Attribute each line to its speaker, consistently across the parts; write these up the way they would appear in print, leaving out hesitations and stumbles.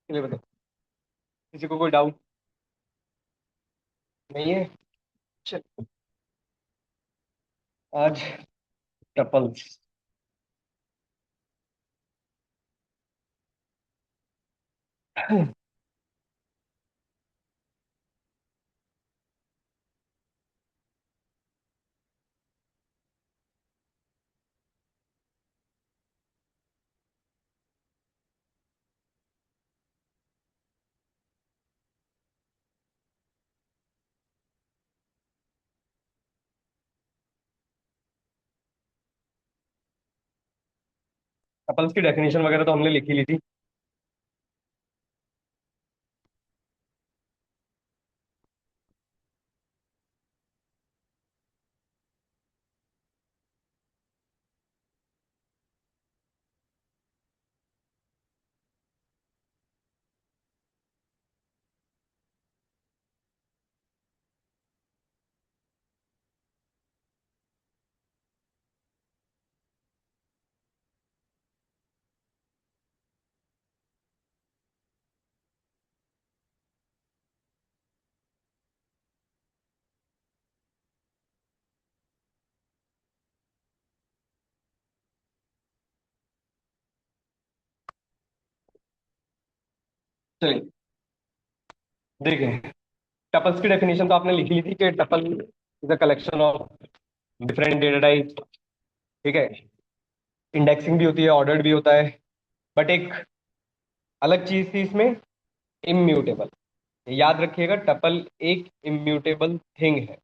Speaker 1: लिए बताओ। किसी को कोई डाउट नहीं है? चल, आज टपल्स। टपल्स की डेफिनेशन वगैरह तो हमने लिखी ली थी। चलिए देखें, टपल्स की डेफिनेशन तो आपने लिखी ली थी कि tuple is a collection of different data type. ठीक है, इंडेक्सिंग भी होती है, ऑर्डर्ड भी होता है, बट एक अलग चीज थी इसमें, इम्यूटेबल। याद रखिएगा, टपल एक इम्यूटेबल थिंग है।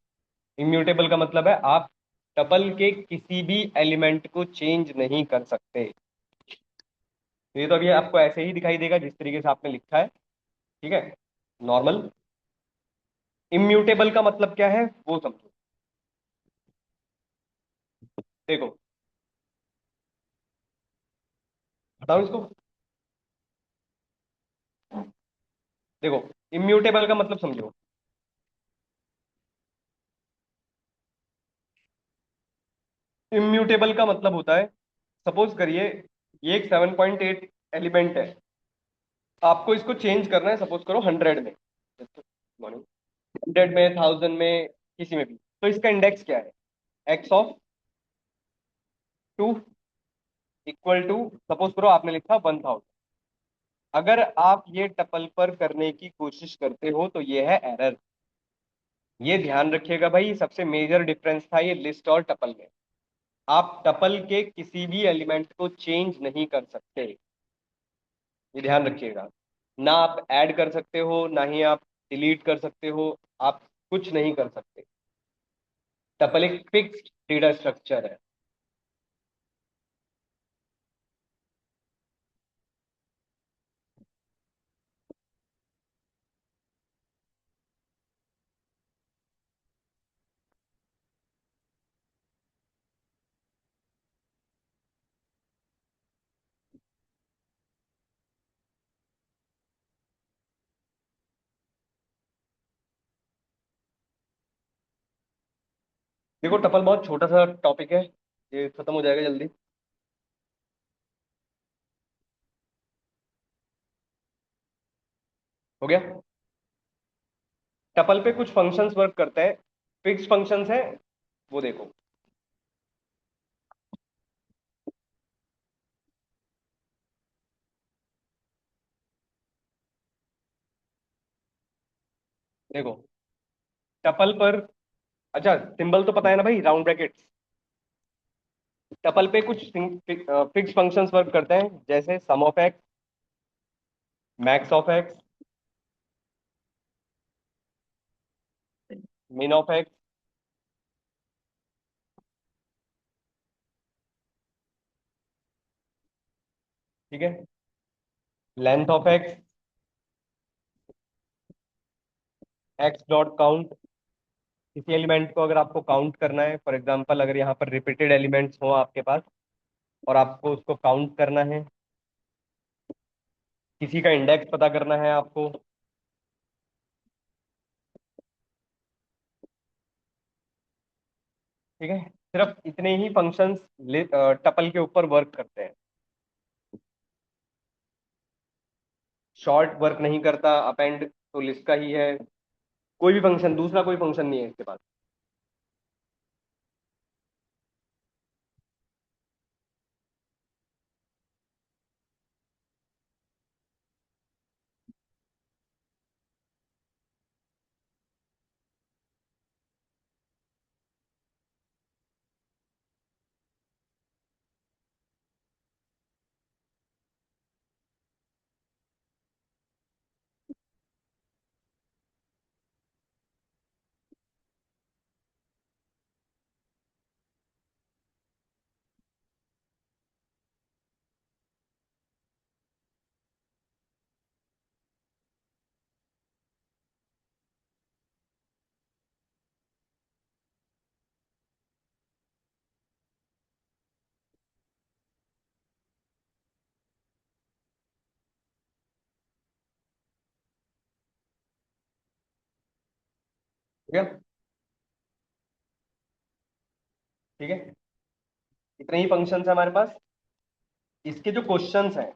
Speaker 1: इम्यूटेबल का मतलब है आप टपल के किसी भी एलिमेंट को चेंज नहीं कर सकते। ये तो अभी आपको ऐसे ही दिखाई देगा जिस तरीके से आपने लिखा है। ठीक है, नॉर्मल। इम्यूटेबल का मतलब क्या है वो समझो। देखो, बताओ इसको। देखो, इम्यूटेबल का मतलब समझो। इम्यूटेबल का मतलब होता है, सपोज करिए ये एक 7.8 एलिमेंट है, आपको इसको चेंज करना है, सपोज करो 100 में, 100 में, 1000 में, किसी में भी। तो इसका इंडेक्स क्या है? x(2) इक्वल टू, सपोज करो आपने लिखा 1000। अगर आप ये टपल पर करने की कोशिश करते हो तो ये है एरर। ये ध्यान रखिएगा भाई, सबसे मेजर डिफरेंस था ये लिस्ट और टपल में। आप टपल के किसी भी एलिमेंट को चेंज नहीं कर सकते, ये ध्यान रखिएगा। ना आप ऐड कर सकते हो, ना ही आप डिलीट कर सकते हो। आप कुछ नहीं कर सकते। टपल एक फिक्स्ड डेटा स्ट्रक्चर है। देखो, टपल बहुत छोटा सा टॉपिक है, ये खत्म हो जाएगा जल्दी। हो गया। टपल पे कुछ फंक्शंस वर्क करते हैं, फिक्स फंक्शंस हैं, वो देखो। देखो, टपल पर, अच्छा सिंबल तो पता है ना भाई, राउंड ब्रैकेट्स। टपल पे कुछ फिक्स फंक्शंस वर्क करते हैं, जैसे sum of X, max of X, min of X. ठीक है, length of X, X dot count. किसी एलिमेंट को अगर आपको काउंट करना है, फॉर एग्जांपल अगर यहाँ पर रिपीटेड एलिमेंट्स हो आपके पास और आपको उसको काउंट करना है, किसी का इंडेक्स पता करना है आपको। ठीक है, सिर्फ इतने ही फंक्शंस टपल के ऊपर वर्क करते हैं। शॉर्ट वर्क नहीं करता, अपेंड तो लिस्ट का ही है। कोई भी फंक्शन, दूसरा कोई फंक्शन नहीं है इसके पास। ठीक है। ठीक है, इतने ही फंक्शंस है हमारे पास। इसके जो क्वेश्चंस हैं,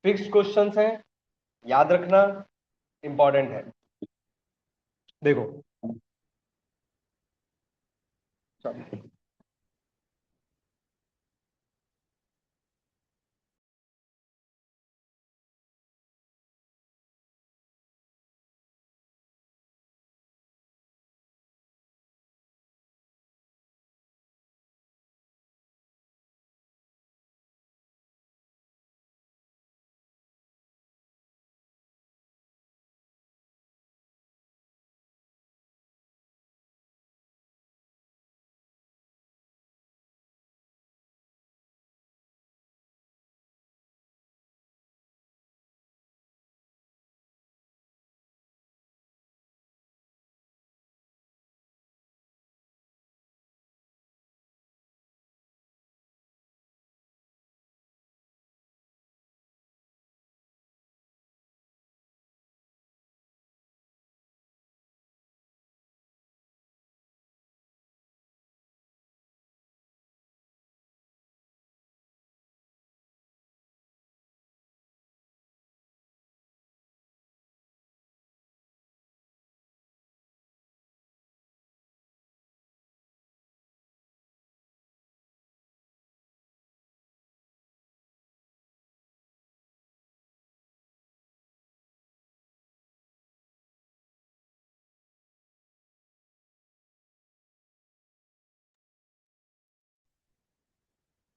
Speaker 1: फिक्स्ड क्वेश्चंस हैं, याद रखना इंपॉर्टेंट है। देखो, चलो,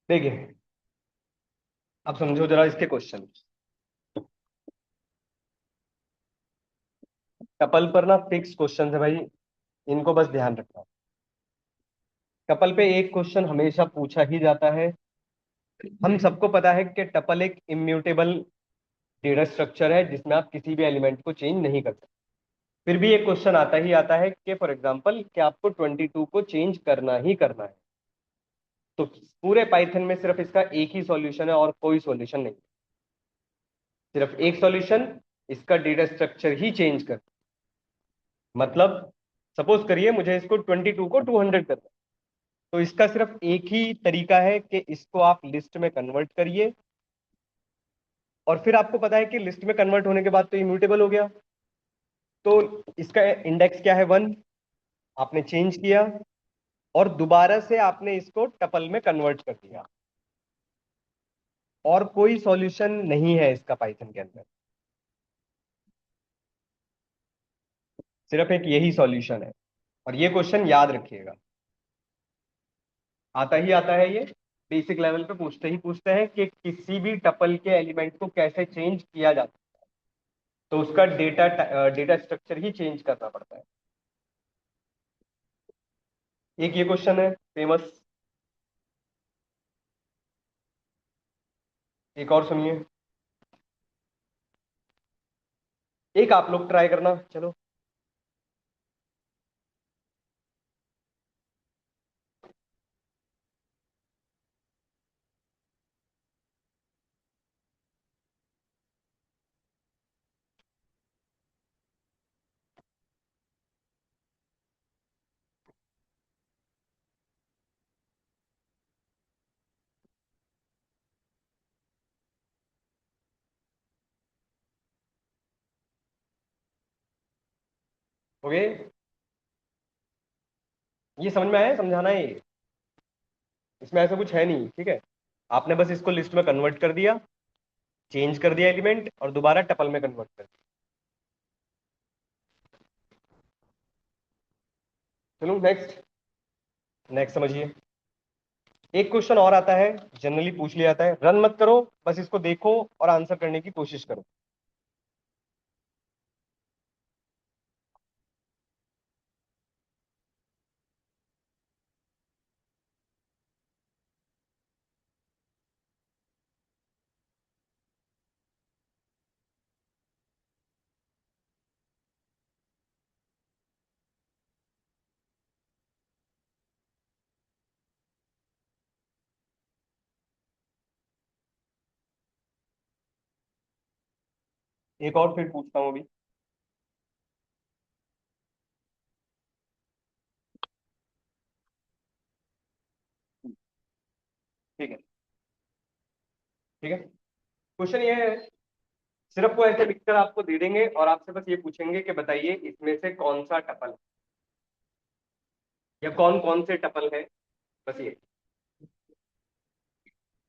Speaker 1: देखिए, अब समझो जरा इसके क्वेश्चन। कपल पर ना फिक्स क्वेश्चन है भाई, इनको बस ध्यान रखना। टपल पे एक क्वेश्चन हमेशा पूछा ही जाता है। हम सबको पता है कि टपल एक इम्यूटेबल डेटा स्ट्रक्चर है जिसमें आप किसी भी एलिमेंट को चेंज नहीं कर सकते। फिर भी एक क्वेश्चन आता ही आता है कि फॉर एग्जांपल कि आपको 22 को चेंज करना ही करना है। तो पूरे पाइथन में सिर्फ इसका एक ही सॉल्यूशन है और कोई सॉल्यूशन नहीं। सिर्फ एक सॉल्यूशन, इसका डेटा स्ट्रक्चर ही चेंज कर। मतलब सपोज करिए मुझे इसको 22 को 200 करना है, तो इसका सिर्फ एक ही तरीका है कि इसको आप लिस्ट में कन्वर्ट करिए। और फिर आपको पता है कि लिस्ट में कन्वर्ट होने के बाद तो इम्यूटेबल हो गया। तो इसका इंडेक्स क्या है, 1। आपने चेंज किया और दोबारा से आपने इसको टपल में कन्वर्ट कर दिया। और कोई सॉल्यूशन नहीं है इसका पाइथन के अंदर, सिर्फ एक यही सॉल्यूशन है। और ये क्वेश्चन याद रखिएगा, आता ही आता है ये। बेसिक लेवल पे पूछते ही पूछते हैं कि किसी भी टपल के एलिमेंट को कैसे चेंज किया जाता है। तो उसका डेटा डेटा स्ट्रक्चर ही चेंज करना पड़ता है। एक ये क्वेश्चन है फेमस, एक और सुनिए। एक आप लोग ट्राई करना, चलो। हो गए? ये समझ में आया? समझाना है ये, इसमें ऐसा कुछ है नहीं, ठीक है। आपने बस इसको लिस्ट में कन्वर्ट कर दिया, चेंज कर दिया एलिमेंट, और दोबारा टपल में कन्वर्ट कर दिया। चलो नेक्स्ट। नेक्स्ट समझिए। एक क्वेश्चन और आता है, जनरली पूछ लिया जाता है, रन मत करो, बस इसको देखो और आंसर करने की कोशिश करो। एक और फिर पूछता हूँ अभी। ठीक है। ठीक है, क्वेश्चन ये है, सिर्फ वो ऐसे लिखकर आपको दे देंगे और आपसे बस ये पूछेंगे कि बताइए इसमें से कौन सा टपल है, या कौन कौन से टपल है, बस ये।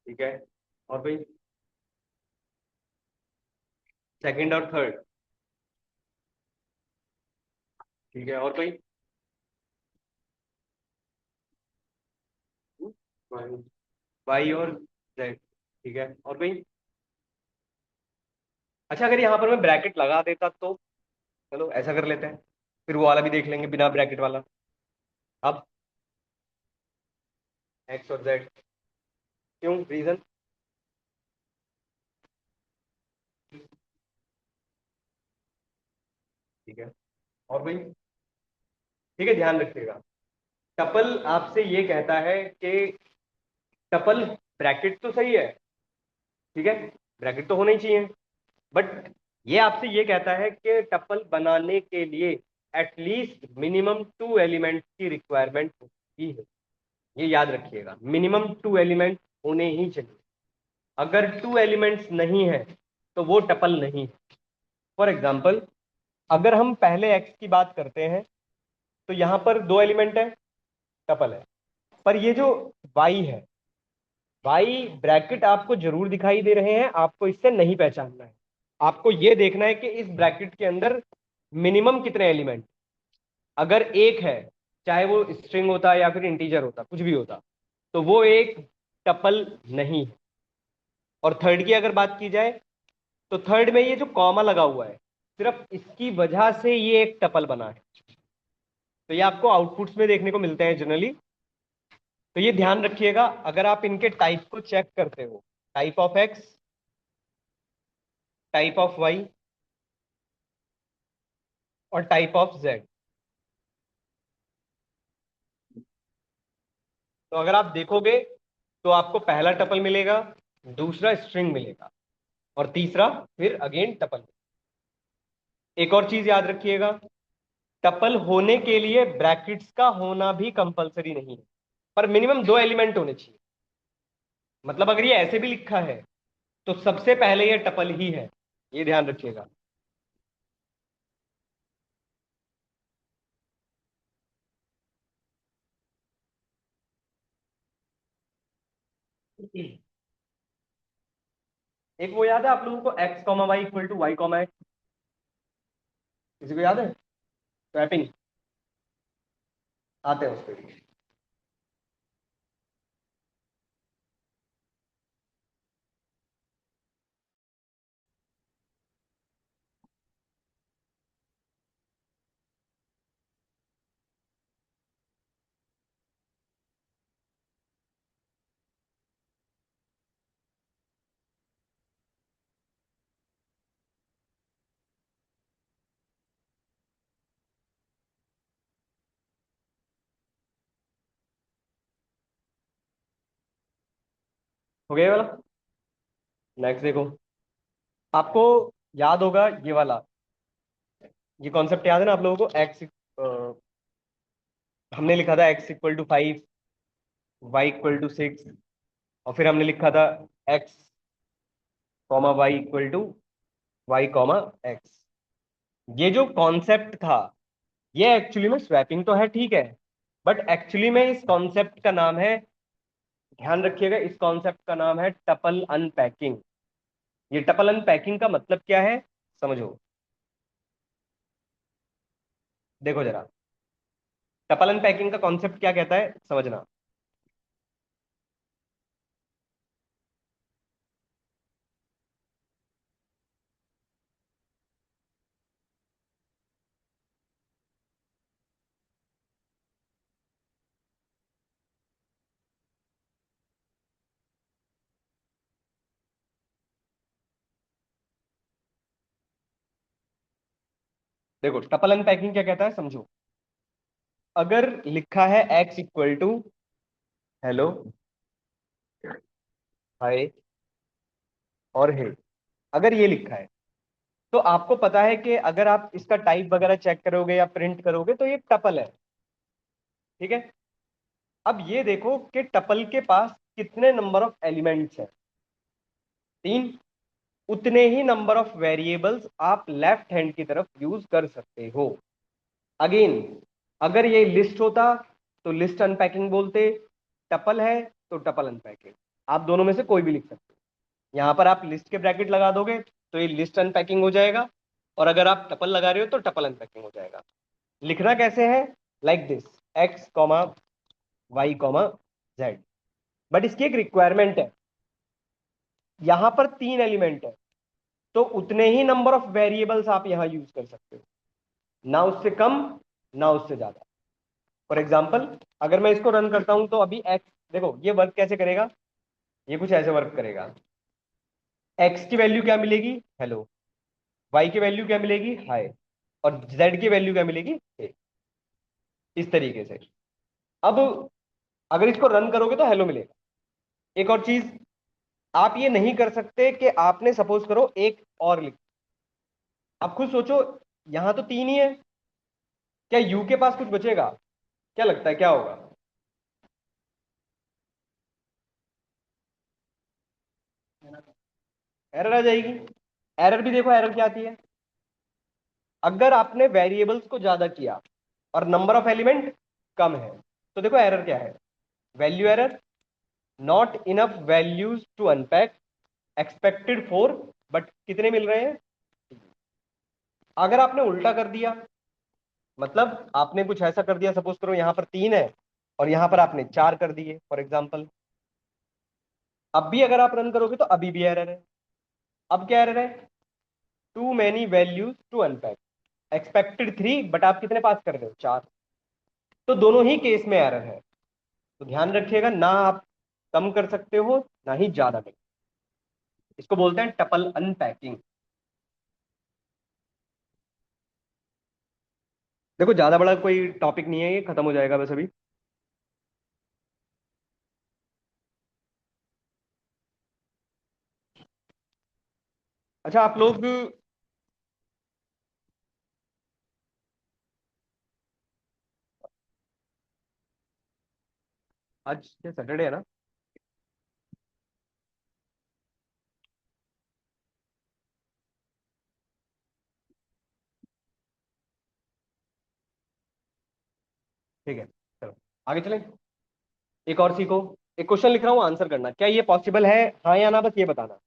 Speaker 1: ठीक है, और भाई सेकंड और थर्ड। ठीक है, और कोई? वाई, वाई और जेड। ठीक है, और कोई? अच्छा, अगर यहाँ पर मैं ब्रैकेट लगा देता तो? चलो ऐसा कर लेते हैं, फिर वो वाला भी देख लेंगे बिना ब्रैकेट वाला। अब एक्स और जेड, क्यों, रीजन? ठीक है, और भाई? ठीक है, ध्यान रखिएगा, टपल आपसे ये कहता है कि टपल, ब्रैकेट तो सही है, ठीक है, ब्रैकेट तो होना ही चाहिए, बट ये आपसे ये कहता है कि टपल बनाने के लिए एटलीस्ट मिनिमम 2 एलिमेंट की रिक्वायरमेंट होती है। ये याद रखिएगा, मिनिमम 2 एलिमेंट होने ही चाहिए। अगर 2 एलिमेंट्स नहीं है तो वो टपल नहीं है। फॉर एग्जाम्पल, अगर हम पहले एक्स की बात करते हैं तो यहां पर 2 एलिमेंट है, टपल है। पर ये जो वाई है, वाई ब्रैकेट आपको जरूर दिखाई दे रहे हैं, आपको इससे नहीं पहचानना है। आपको ये देखना है कि इस ब्रैकेट के अंदर मिनिमम कितने एलिमेंट। अगर एक है, चाहे वो स्ट्रिंग होता या फिर इंटीजर होता, कुछ भी होता, तो वो एक टपल नहीं है। और थर्ड की अगर बात की जाए, तो थर्ड में ये जो कॉमा लगा हुआ है, सिर्फ इसकी वजह से ये एक टपल बना है। तो ये आपको आउटपुट्स में देखने को मिलते हैं जनरली। तो ये ध्यान रखिएगा, अगर आप इनके टाइप को चेक करते हो, type of X, type of Y और टाइप ऑफ जेड, तो अगर आप देखोगे तो आपको पहला टपल मिलेगा, दूसरा स्ट्रिंग मिलेगा, और तीसरा फिर अगेन टपल। एक और चीज याद रखिएगा, टपल होने के लिए ब्रैकेट्स का होना भी कंपलसरी नहीं है, पर मिनिमम 2 एलिमेंट होने चाहिए। मतलब अगर ये ऐसे भी लिखा है तो सबसे पहले ये टपल ही है, ये ध्यान रखिएगा। एक वो याद है आप लोगों को, X comma Y equal to Y comma X? किसी को याद है? स्वैपिंग, आते हैं उस पर भी। हो गया ये वाला? नेक्स्ट देखो, आपको याद होगा ये वाला, ये कॉन्सेप्ट याद है ना आप लोगों को? एक्स, हमने लिखा था X equal to 5, Y equal to 6, और फिर हमने लिखा था X comma Y equal to Y comma X. ये जो कॉन्सेप्ट था, ये एक्चुअली में स्वैपिंग तो है, ठीक है, बट एक्चुअली में इस कॉन्सेप्ट का नाम है, ध्यान रखिएगा, इस कॉन्सेप्ट का नाम है टपल अनपैकिंग। ये टपल अनपैकिंग का मतलब क्या है, समझो। देखो जरा, टपल अनपैकिंग का कॉन्सेप्ट क्या कहता है, समझना। देखो टपल अनपैकिंग क्या कहता है, समझो। अगर लिखा है एक्स इक्वल टू हेलो, हाय और हे, अगर ये लिखा है, तो आपको पता है कि अगर आप इसका टाइप वगैरह चेक करोगे या प्रिंट करोगे तो ये टपल है, ठीक है। अब ये देखो कि टपल के पास कितने नंबर ऑफ एलिमेंट्स हैं, 3। उतने ही नंबर ऑफ वेरिएबल्स आप लेफ्ट हैंड की तरफ यूज कर सकते हो। अगेन, अगर ये लिस्ट होता तो लिस्ट अनपैकिंग बोलते, टपल है तो टपल अनपैकिंग, आप दोनों में से कोई भी लिख सकते हो। यहां पर आप लिस्ट के ब्रैकेट लगा दोगे तो ये लिस्ट अनपैकिंग हो जाएगा, और अगर आप टपल लगा रहे हो तो टपल अनपैकिंग हो जाएगा। लिखना कैसे है, like this, X comma Y comma Z. But इसकी एक रिक्वायरमेंट है, यहां पर 3 एलिमेंट है, तो उतने ही नंबर ऑफ वेरिएबल्स आप यहां यूज कर सकते हो, ना उससे कम ना उससे ज्यादा। फॉर एग्जाम्पल, अगर मैं इसको रन करता हूं तो अभी एक्स, देखो ये वर्क कैसे करेगा, ये कुछ ऐसे वर्क करेगा। एक्स की वैल्यू क्या मिलेगी, हेलो, वाई की वैल्यू क्या मिलेगी, हाय, और जेड की वैल्यू क्या मिलेगी, hey। इस तरीके से। अब अगर इसको रन करोगे तो हेलो मिलेगा। एक और चीज, आप ये नहीं कर सकते कि आपने सपोज करो एक और लिख, आप खुद सोचो, यहां तो 3 ही है, क्या यू के पास कुछ बचेगा, क्या लगता है क्या होगा। एरर आ जाएगी। एरर भी देखो, एरर क्या आती है, अगर आपने वेरिएबल्स को ज्यादा किया और नंबर ऑफ एलिमेंट कम है, तो देखो एरर क्या है, value error, not enough values to unpack, expected 4 but कितने मिल रहे हैं। अगर आपने उल्टा कर दिया, मतलब आपने कुछ ऐसा कर दिया, सपोज करो यहां पर 3 है और यहां पर आपने 4 कर दिए फॉर एग्जाम्पल, अब भी अगर आप रन करोगे तो अभी भी एरर है। अब क्या एरर है, too many values to unpack, expected 3 but आप कितने पास कर रहे हो, 4। तो दोनों ही केस में एरर है। तो ध्यान रखिएगा, ना आप कम कर सकते हो ना ही ज्यादा कर, इसको बोलते हैं टपल अनपैकिंग। देखो ज्यादा बड़ा कोई टॉपिक नहीं है, ये खत्म हो जाएगा बस अभी। अच्छा आप लोग, आज सैटरडे है ना। ठीक है, चलो आगे चलें। एक और सीखो, एक क्वेश्चन लिख रहा हूँ, आंसर करना, क्या ये पॉसिबल है, हाँ या ना, बस ये बताना।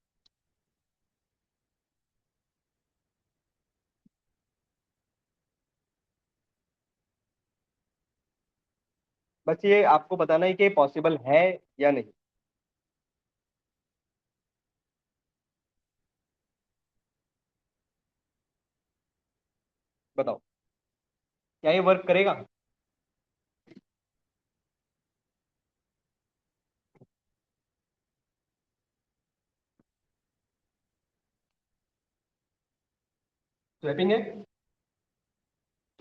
Speaker 1: बस ये आपको बताना है कि पॉसिबल है या नहीं। बताओ, क्या ये वर्क करेगा। स्वैपिंग है,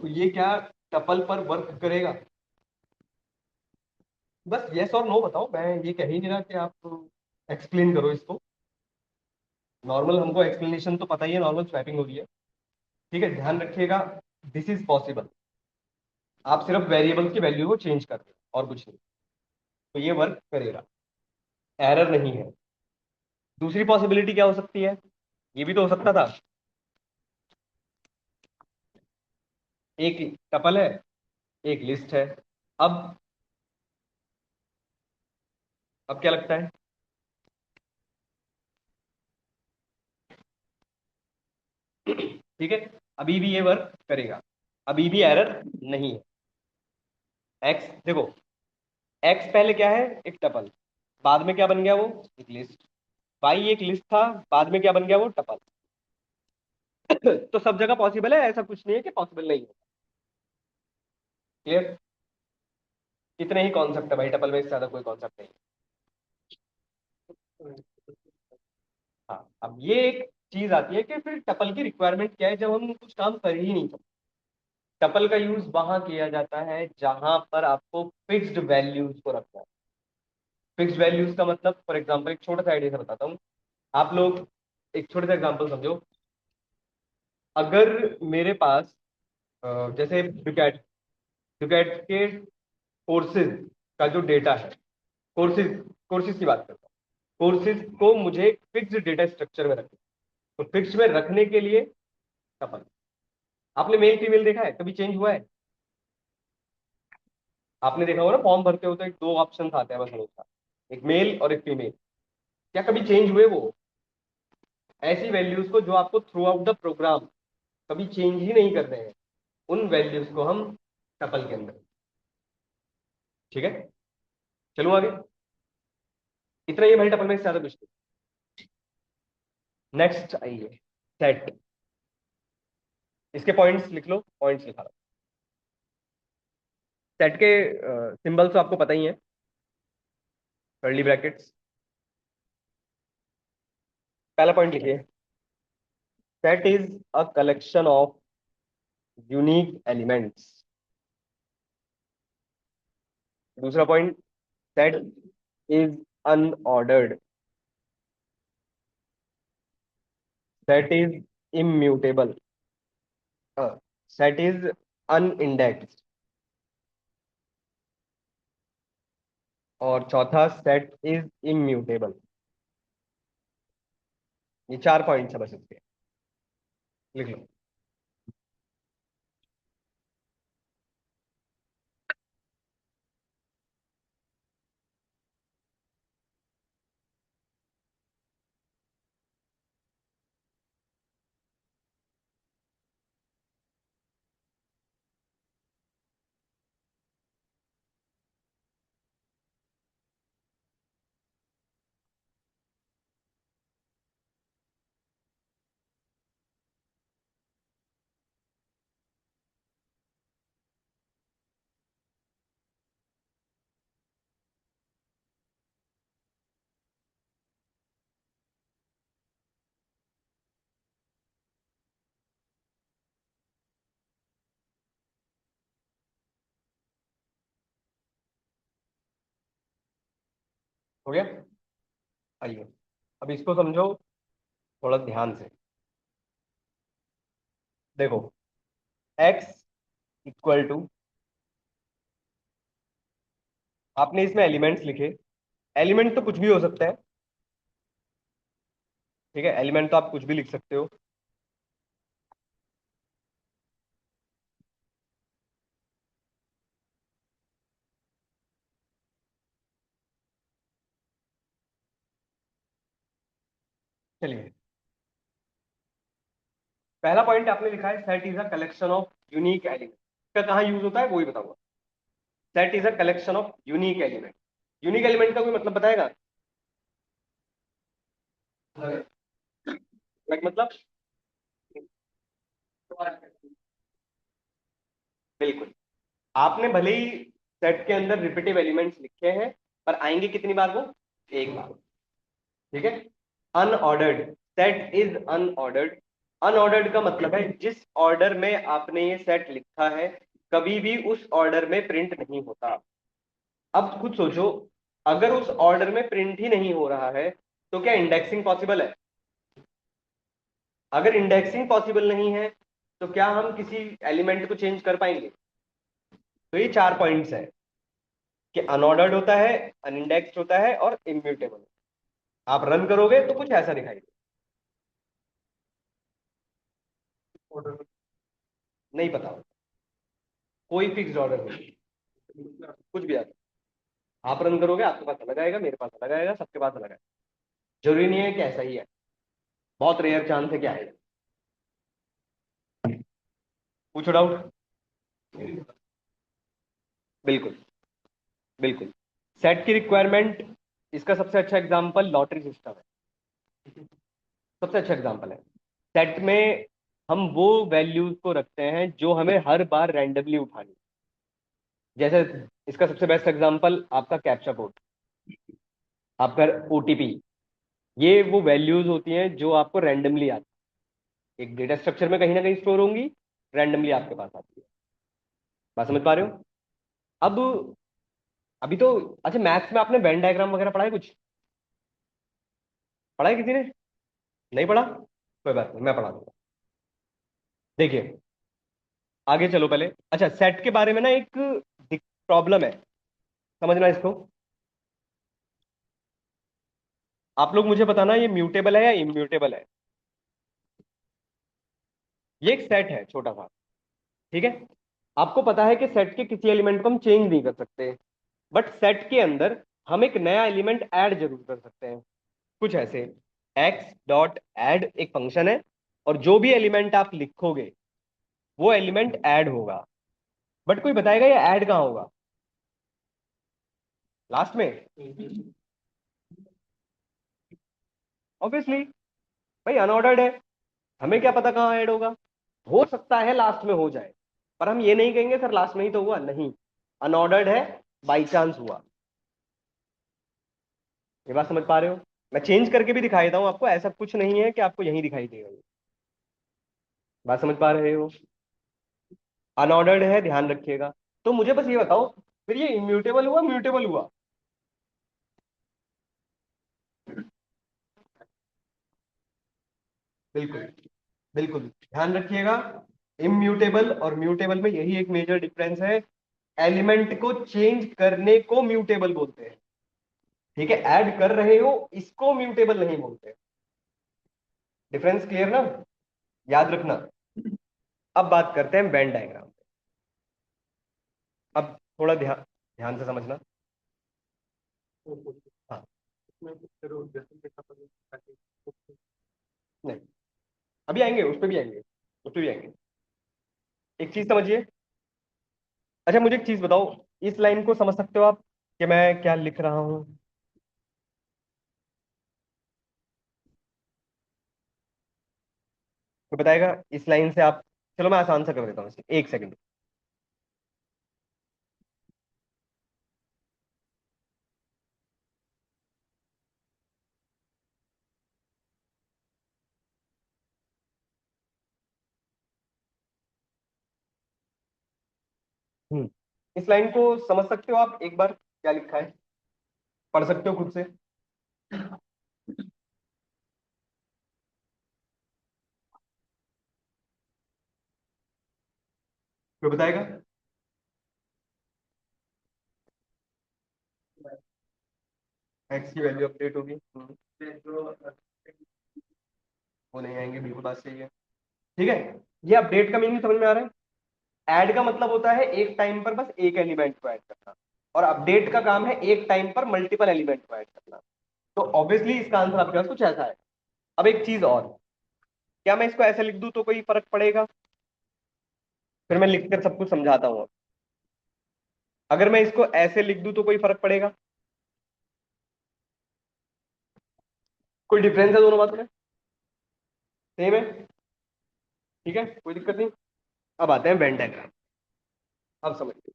Speaker 1: तो ये क्या टपल पर वर्क करेगा। बस यस और नो बताओ, मैं ये कह ही नहीं रहा कि आप एक्सप्लेन करो इसको। नॉर्मल हमको एक्सप्लेनेशन तो पता ही है, नॉर्मल स्वैपिंग हो रही है, ठीक है। ध्यान रखिएगा, दिस इज पॉसिबल, आप सिर्फ वेरिएबल की वैल्यू को चेंज कर रहे हो और कुछ नहीं, तो ये वर्क करेगा, एरर नहीं है। दूसरी पॉसिबिलिटी क्या हो सकती है, ये भी तो हो सकता था, एक टपल है, एक लिस्ट है। अब अब क्या लगता है? ठीक है, अभी भी ये वर्क करेगा, अभी भी एरर नहीं है। एक्स देखो, एक्स पहले क्या है, एक टपल, बाद में क्या बन गया वो, एक लिस्ट। वाई एक लिस्ट था, बाद में क्या बन गया वो टपल। तो सब जगह पॉसिबल है, ऐसा कुछ नहीं है कि पॉसिबल नहीं है। क्लियर? इतने ही कॉन्सेप्ट है भाई, टपल में इससे ज्यादा कोई कॉन्सेप्ट नहीं है। हाँ, अब ये एक चीज आती है कि फिर टपल की रिक्वायरमेंट क्या है जब हम कुछ काम कर ही नहीं सकते। टपल का यूज वहां किया जाता है जहां पर आपको फिक्स्ड वैल्यूज को रखना है। फिक्स्ड वैल्यूज का मतलब, फॉर एग्जांपल एक छोटा सा आइडिया से बताता हूँ। आप लोग एक छोटा सा एग्जांपल समझो। अगर मेरे पास जैसे डुकैट, डुकैट के कोर्सेज का जो डेटा है, कोर्सेज, कोर्सेज की बात करता हूँ। कोर्सेज को मुझे फिक्स्ड डेटा स्ट्रक्चर में रखना है। तो फिक्स्ड में रखने के लिए टपल। आपने मेल फीमेल देखा है, कभी चेंज हुआ है? आपने देखा होगा ना, फॉर्म भरते हो तो एक दो ऑप्शन आते हैं बस हमेशा, एक मेल और एक फीमेल। क्या कभी चेंज हुए वो? ऐसी वैल्यूज को जो आपको थ्रू आउट द प्रोग्राम कभी चेंज ही नहीं कर रहे हैं, उन वैल्यूज को हम टपल के अंदर। ठीक है, चलूं आगे? इतना ही भाई टपल में, इससे ज्यादा कुछ नहीं। नेक्स्ट आइए, सेट। इसके पॉइंट्स लिख लो, पॉइंट्स लिखा लो। सेट के सिंबल्स तो आपको पता ही है, कर्ली ब्रैकेट्स। पहला पॉइंट लिखिए, set is a collection of unique elements. दूसरा point, set is unordered, set is immutable, set is unindexed. और चौथा, सेट इज इम्यूटेबल। ये चार पॉइंट्स है बस इसके, लिख लो। हो गया? आइए, अब इसको समझो थोड़ा ध्यान से। देखो, एक्स इक्वल टू, आपने इसमें एलिमेंट्स लिखे। एलिमेंट तो कुछ भी हो सकता है, ठीक है, एलिमेंट तो आप कुछ भी लिख सकते हो। चलिए, पहला पॉइंट आपने लिखा है, set is a collection of unique element. का कहाँ यूज होता है वो ही बताऊंगा। Set is a collection of unique element. Unique element का कोई मतलब बताएगा? लाइक मतलब, बिल्कुल। आपने भले ही सेट के अंदर रिपीटिव एलिमेंट्स लिखे हैं, पर आएंगे कितनी बार वो? एक बार। ठीक है। Unordered, set is unordered. Unordered का मतलब है जिस ऑर्डर में आपने ये सेट लिखा है, कभी भी उस ऑर्डर में प्रिंट नहीं होता। अब खुद सोचो, अगर उस ऑर्डर में प्रिंट ही नहीं हो रहा है, तो क्या इंडेक्सिंग पॉसिबल है? अगर इंडेक्सिंग पॉसिबल नहीं है, तो क्या हम किसी एलिमेंट को चेंज कर पाएंगे? तो ये चार पॉइंट्स है कि अनऑर्डर्ड होता है, अनइंडेक्स्ड होता है और इम्यूटेबल। आप रन करोगे तो कुछ ऐसा दिखाई देगा। नहीं पता। कोई फिक्स्ड ऑर्डर नहीं, कुछ भी आता। आप रन करोगे, आपके पास अलग आएगा, मेरे पास अलग आएगा, सबके पास अलग आएगा। जरूरी नहीं है कि ऐसा ही है, बहुत रेयर चांस है कि आएगा। पूछो डाउट। बिल्कुल, बिल्कुल। सेट की रिक्वायरमेंट, इसका सबसे अच्छा एग्जांपल लॉटरी सिस्टम है, सबसे अच्छा एग्जांपल है। सेट में हम वो वैल्यूज को रखते हैं जो हमें हर बार रैंडमली उठानी। जैसे इसका सबसे बेस्ट एग्जांपल आपका कैप्चा कोड, आपका ओटीपी, ये वो वैल्यूज होती हैं जो आपको रैंडमली आती है, एक डेटा स्ट्रक्चर में कहीं ना कहीं स्टोर होंगी, रैंडमली आपके पास आती है। बात समझ पा रहे हो? अब अभी तो, अच्छा मैथ्स में आपने वेन डायग्राम वगैरह पढ़ा है कुछ? पढ़ा है किसी ने? नहीं पढ़ा? कोई बात नहीं, मैं पढ़ा दूंगा। देखिए, आगे चलो पहले। अच्छा, सेट के बारे में ना एक प्रॉब्लम है, समझना इसको। आप लोग मुझे बताना, ये म्यूटेबल है या इम्यूटेबल है? ये एक सेट है छोटा सा, ठीक है। आपको पता है कि सेट के किसी एलिमेंट को हम चेंज नहीं कर सकते, बट सेट के अंदर हम एक नया एलिमेंट ऐड जरूर कर सकते हैं, कुछ ऐसे। एक्स डॉट ऐड एक फंक्शन है, और जो भी एलिमेंट आप लिखोगे वो एलिमेंट ऐड होगा। बट कोई बताएगा ये ऐड कहाँ होगा? लास्ट में? ऑब्वियसली, भाई अनऑर्डर्ड है, हमें क्या पता कहाँ ऐड होगा। हो सकता है लास्ट में हो जाए, पर हम ये नहीं कहेंगे सर लास्ट में ही तो हुआ, नहीं, अनऑर्डर्ड है, बाई चांस हुआ। ये बात समझ पा रहे हो? मैं चेंज करके भी दिखाई देता हूं आपको, ऐसा कुछ नहीं है कि आपको यही दिखाई देगा ये। बात समझ पा रहे हो? अनऑर्डर्ड है, ध्यान रखिएगा। तो मुझे बस ये बताओ, फिर ये इम्यूटेबल हुआ म्यूटेबल हुआ? बिल्कुल, बिल्कुल ध्यान रखिएगा। इम्यूटेबल और म्यूटेबल में यही एक मेजर डिफरेंस है, एलिमेंट को चेंज करने को म्यूटेबल बोलते हैं, ठीक है। ऐड कर रहे हो इसको म्यूटेबल नहीं बोलते। डिफरेंस क्लियर ना? याद रखना। अब बात करते हैं वेन डायग्राम। अब थोड़ा ध्यान ध्यान से समझना। हाँ, नहीं, अभी आएंगे, उस पर भी आएंगे, उस पर भी आएंगे। एक चीज समझिए। अच्छा, मुझे एक चीज बताओ, इस लाइन को समझ सकते हो आप कि मैं क्या लिख रहा हूं? तो बताएगा इस लाइन से आप? चलो मैं आसान सा कर देता हूँ इसे, एक सेकंड। इस लाइन को समझ सकते हो आप? एक बार क्या लिखा है पढ़ सकते हो खुद से? कोई बताएगा? एक्स की वैल्यू अपडेट होगी। वो नहीं आएंगे, बिल्कुल बात सही है, ठीक है। ये अपडेट का मीनिंग समझ में आ रहा है? ऐड का मतलब होता है एक टाइम पर बस एक एलिमेंट को ऐड करना, और अपडेट का काम है एक टाइम पर मल्टीपल एलिमेंट को ऐड करना। तो ऑब्वियसली इसका आंसर आपके पास कुछ ऐसा है। अब एक चीज और, क्या मैं इसको ऐसे लिख दूं तो कोई फर्क पड़ेगा? फिर मैं लिखकर सब कुछ समझाता हूँ। अगर मैं इसको ऐसे लिख दूं तो कोई फर्क पड़ेगा? कोई डिफरेंस है दोनों बातों में? सेम है, ठीक है, कोई दिक्कत नहीं। अब आते हैं वेन डायग्राम। अब समझिए।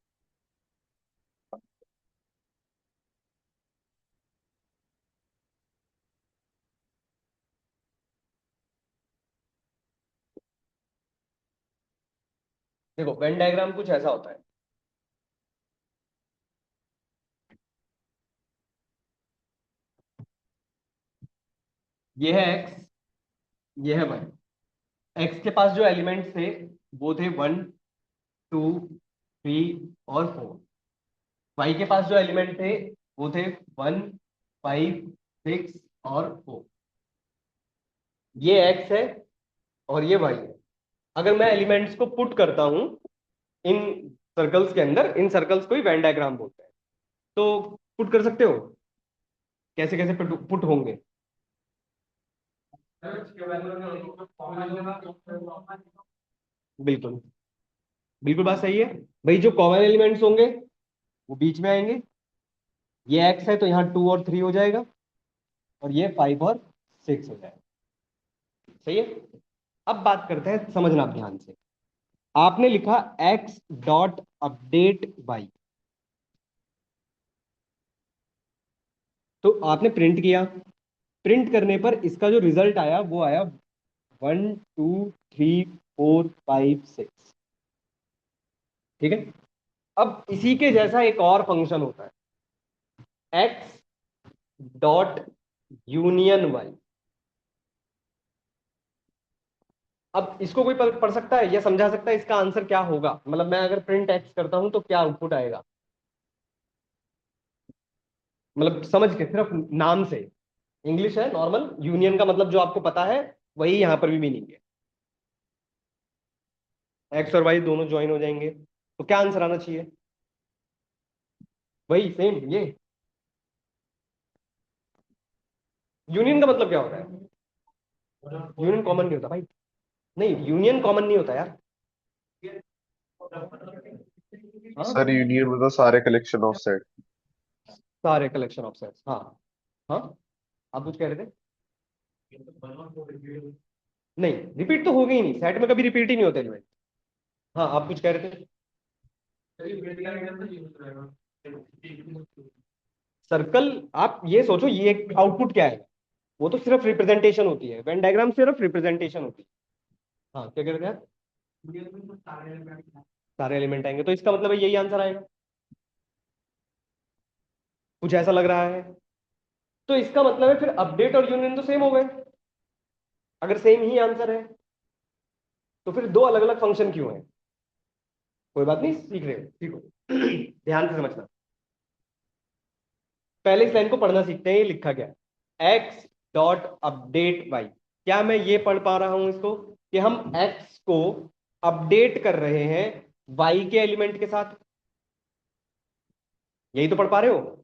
Speaker 1: देखो, वेन डायग्राम कुछ ऐसा होता है। ये है एक्स, ये है वाई। एक्स के पास जो एलिमेंट्स थे वो थे 1, 2, 3 और 4। वाई के पास जो एलिमेंट थे वो थे 1, 5, 6 और 4। ये एक्स है और ये वाई है। अगर मैं एलिमेंट्स को पुट करता हूं इन सर्कल्स के अंदर, इन सर्कल्स को ही वेन डायग्राम बोलते हैं। तो पुट कर सकते हो, कैसे कैसे पुट होंगे। बिल्कुल, बिल्कुल बात सही है। भाई जो कॉमन एलिमेंट्स होंगे वो बीच में आएंगे। ये एक्स है तो यहाँ 2 और 3 हो जाएगा, और ये 5 और 6 हो जाएगा। सही है। अब बात करते हैं, समझना आप ध्यान से। आपने लिखा एक्स डॉट अपडेट वाई, तो आपने प्रिंट किया। प्रिंट करने पर इसका जो रिजल्ट आया वो आया 1 2 3 4 5 6। ठीक है। अब इसी के जैसा एक और फंक्शन होता है, एक्स डॉट यूनियन वाई। अब इसको कोई पढ़ सकता है या समझा सकता है इसका आंसर क्या होगा? मतलब मैं अगर प्रिंट एक्स करता हूं तो क्या आउटपुट आएगा? मतलब समझ के, सिर्फ नाम से। इंग्लिश है नॉर्मल, यूनियन का मतलब जो आपको पता है वही यहां पर भी मीनिंग है। एक्स और वाई दोनों ज्वाइन हो जाएंगे, तो क्या आंसर आना चाहिए? वही सेम ये। यूनियन का मतलब क्या होता है? यूनियन कॉमन नहीं होता भाई। नहीं, यूनियन कॉमन नहीं होता यार। हाँ,
Speaker 2: सर यूनियन मतलब सारे कलेक्शन ऑफ सेट।
Speaker 1: सारे कलेक्शन ऑफ सेट्स, हाँ। हाँ, आप कुछ कह रहे थे? नहीं, रिपीट तो हो गई नहीं, सेट में कभी रिपीट ही नहीं होते एलिमेंट। हाँ, आप कुछ कह रहे थे? सर्कल, आप ये सोचो ये आउटपुट क्या है। वो तो सिर्फ रिप्रेजेंटेशन होती है, वेन डायग्राम सिर्फ रिप्रेजेंटेशन होती है। हाँ, क्या कह रहे थे आप? सारे एलिमेंट आएंगे तो इसका मतलब है यही आंसर आएगा। कुछ ऐसा लग रहा है। तो इसका मतलब है फिर अपडेट और यूनियन तो सेम हो गए। अगर सेम ही आंसर है तो फिर दो अलग अलग फंक्शन क्यों है? कोई बात नहीं, सीख रहे हो, सीखो। ध्यान से समझना। पहले इस लाइन को पढ़ना सीखते हैं, ये लिखा गया एक्स डॉट अपडेट वाई। क्या मैं ये पढ़ पा रहा हूं इसको, कि हम एक्स को अपडेट कर रहे हैं वाई के एलिमेंट के साथ? यही तो पढ़ पा रहे हो।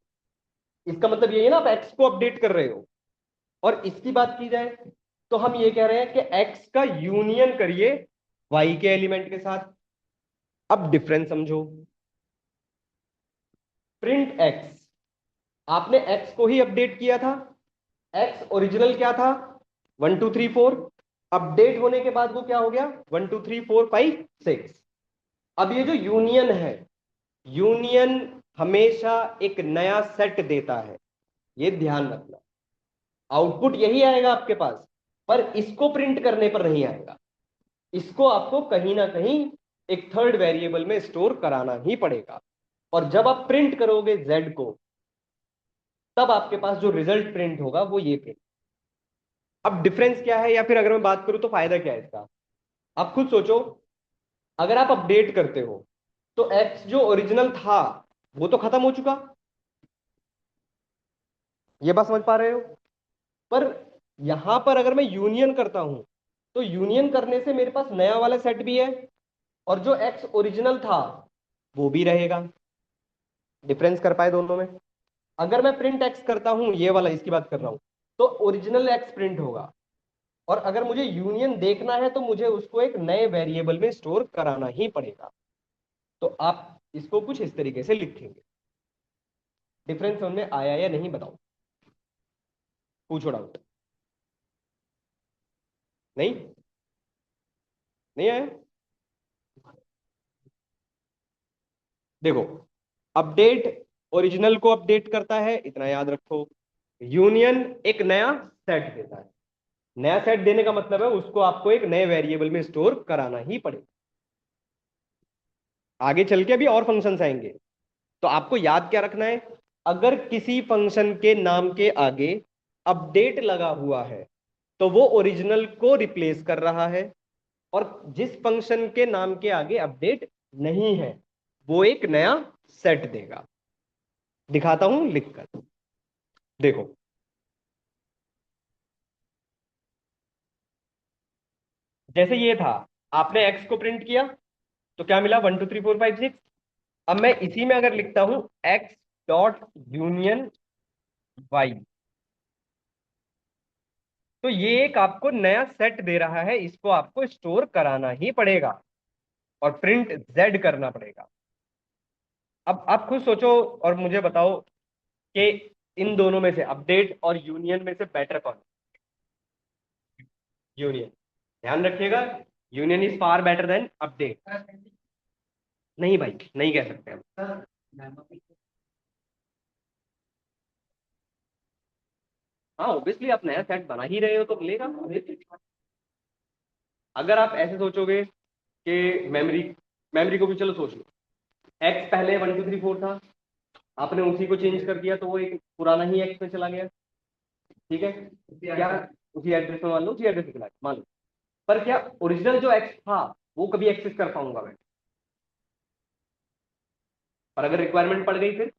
Speaker 1: इसका मतलब यही है ना, आप एक्स को अपडेट कर रहे हो। और इसकी बात की जाए तो हम ये कह रहे हैं कि एक्स का यूनियन करिए वाई के एलिमेंट के साथ। अब डिफरेंस समझो। प्रिंट एक्स, आपने एक्स को ही अपडेट किया था। एक्स ओरिजिनल क्या था? 1 2 3 4। अपडेट होने के बाद वो क्या हो गया? 1 2 3 4 5 6। अब ये जो यूनियन है, यूनियन हमेशा एक नया सेट देता है, ये ध्यान रखना। आउटपुट यही आएगा आपके पास, पर इसको प्रिंट करने पर नहीं आएगा। इसको आपको कहीं ना कहीं एक थर्ड वेरिएबल में स्टोर कराना ही पड़ेगा। और जब आप प्रिंट करोगे जेड को, तब आपके पास जो रिजल्ट प्रिंट होगा वो ये प्रिंट। अब डिफरेंस क्या है, या फिर अगर मैं बात करूं तो फायदा क्या है इसका? आप खुद सोचो। अगर आप अपडेट करते हो तो एक्स जो ओरिजिनल था वो तो खत्म हो चुका। ये बात समझ पा रहे हो? पर यहां पर अगर मैं यूनियन करता हूं, तो यूनियन करने से मेरे पास नया वाला सेट भी है, और जो एक्स ओरिजिनल था वो भी रहेगा। डिफरेंस कर पाए दोनों में? अगर मैं प्रिंट एक्स करता हूं, ये वाला इसकी बात कर रहा हूं, तो ओरिजिनल एक्स प्रिंट होगा। और अगर मुझे यूनियन देखना है तो मुझे उसको एक नए वेरिएबल में स्टोर कराना ही पड़ेगा। तो आप इसको कुछ इस तरीके से लिखेंगे। डिफरेंस समझ में आया या नहीं बताओ? पूछो डाउट। नहीं, नहीं आया? देखो, अपडेट ओरिजिनल को अपडेट करता है, इतना याद रखो। यूनियन एक नया सेट देता है। नया सेट देने का मतलब है उसको आपको एक नए वेरिएबल में स्टोर कराना ही पड़ेगा। आगे चल के भी और फंक्शंस आएंगे, तो आपको याद क्या रखना है? अगर किसी फंक्शन के नाम के आगे अपडेट लगा हुआ है तो वो ओरिजिनल को रिप्लेस कर रहा है। और जिस फंक्शन के नाम के आगे अपडेट नहीं है वो एक नया सेट देगा। दिखाता हूं लिखकर, देखो। जैसे ये था, आपने एक्स को प्रिंट किया तो क्या मिला? 1 2 3 4 5 6। अब मैं इसी में अगर लिखता हूं एक्स डॉट यूनियन वाई, तो ये एक आपको नया सेट दे रहा है, इसको आपको स्टोर कराना ही पड़ेगा और प्रिंट जेड करना पड़ेगा। अब आप खुद सोचो और मुझे बताओ कि इन दोनों में से, अपडेट और यूनियन में से बेटर कौन है? यूनियन। ध्यान रखिएगा, union is far better than update. नहीं भाई, नहीं कह सकते हम। हाँ ऑब्वियसली, आप नया सेट बना ही रहे हो तो मिलेगा। अगर आप ऐसे सोचोगे कि मेमोरी, मेमोरी को भी चलो सोच लो, एक्स पहले 1 2 3 4 था, आपने उसी को चेंज कर दिया तो वो एक पुराना ही एक्स में चला गया। ठीक है, क्या उसी एड्रेस में, मान लो उसी एड्रेस में चला गया मान लो, पर क्या ओरिजिनल जो एक्स था वो कभी एक्सेस कर पाऊंगा मैं? और अगर रिक्वायरमेंट पड़ गई फिर